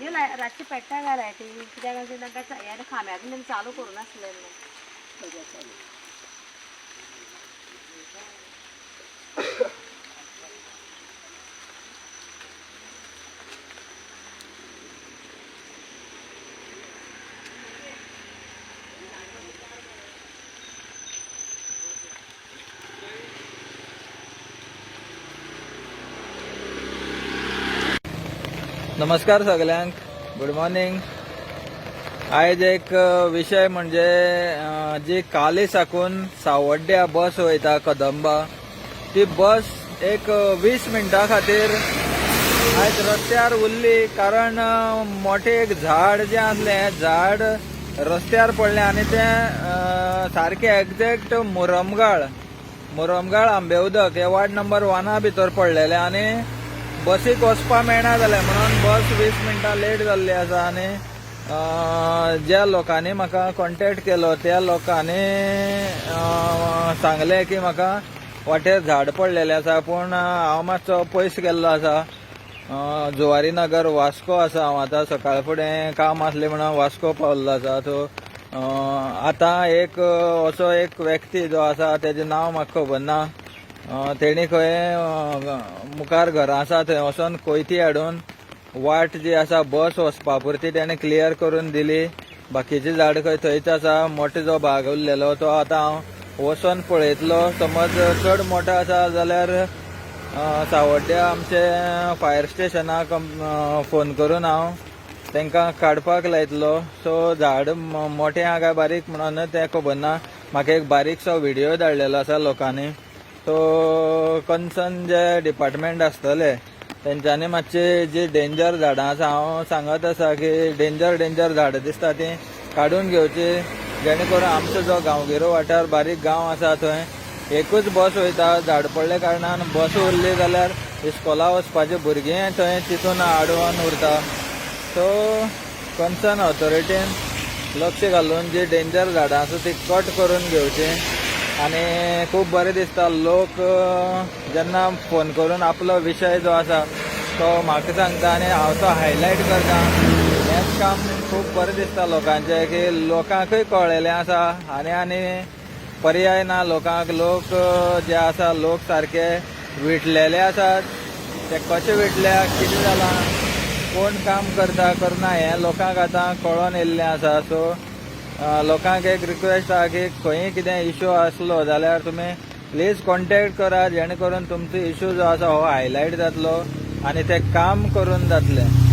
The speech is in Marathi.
हे रातची पेट्टा काय लायटी कित्याक तांकां हे खांब्यातून तेणी चालू करूं नासलें नमस्कार सगळ्यांक, गुड मॉर्निंग। आज एक विषय म्हणजे जी काली साकून सावड्ड्या बस वयता कदंबा, ती बस एक 20 मिनटां खातीर आज रस्त्यार उरली। कारण मोठे एक झाड जे आसलें, झाड रस्त्यार पडलें आनी तें सारकें एक्झॅक्ट मुरमगाळ आंबेउदक हे वार्ड नंबर 1 भितर पडलेलें आनी बसीक वचपा मेळना जालें म्हणून बस 20 मिनटां लेट जाल्ली आसा। आनी ज्या लोकांनी म्हाका कॉन्टॅक्ट केलो त्या लोकांनी सांगलें की म्हाका वाटेर झाड पडलेलें आसा, पूण हांव मातसो पयस गेल्लो आसा। जुवारी नगर वास्को आसा, हांव आतां सकाळ फुडें काम आसलें म्हणून वास्को पावल्लो आसा। सो आतां एक असो एक व्यक्ती जो आसा तेजें नांव म्हाका खबर ना, तेणी खंय मुखार घरां आसा थंय वचोन कोयती हाडून वाट जी आसा बस वचपा पुरती तेणें क्लियर करून दिली। बाकीची झाड खंय थंयच आसा, मोठो जो भाग उरलेलो तो आतां हांव वचोन पळयतलो। समज चड मोठो आसा जाल्यार सावड्ड्या आमचे फायर स्टेशनाक फोन करून हांव तांकां काडपाक लायतलो। सो झाड मोठें आहा काय बारीक म्हणून तें खबर ना, म्हाका एक बारीकसो व्हिडियो धाडलेलो आसा लोकांनी। सो कन्सर्न जे डिपार्टमेंट आसतले तेंच्यांनी मातशी जी डेंजर झाडां आसा, हांव सांगत आसा की डेंजर झाडां दिसता ती काडून घेवची, जेणे करून आमचो जो गांवगिरो वाठार बारीक गांव आसा थंय एकूच बस वयता। झाड पडले कारणान बस उरली जाल्यार इस्कॉला वचपाचे भुरगीं थंय तितून आडवोन उरता। सो कन्सर्न ऑथॉरिटीन लक्ष घालून जी डेंजर झाडां आसा ती कट करून घेवची। आनी खूब बरें दिसता लोक जेन्ना फोन करून आपलो विशय जो आसा तो म्हाका सांगता आनी हांव तो हायलायट करता। हेंच काम खूब बरें दिसता लोकांचें की लोकांकूय कळलेलें आसा आनी पर्याय ना लोकांक। लोक जे आसा लोक सारके विटलेले आसात, ते कशे विटल्यात, कितें जालां, कोण काम करता करना हें लोकांक आतां कळोन येयल्लें आसा। सो लोकांक एक रिक्वेस्ट आहा की खंय कितें इश्यू आसलो जाल्यार तुमी प्लीज कॉन्टॅक्ट करा, जेणे करून तुमचो इश्यू जो आसा हो हायलायट जातलो आनी तें काम करून जातलें।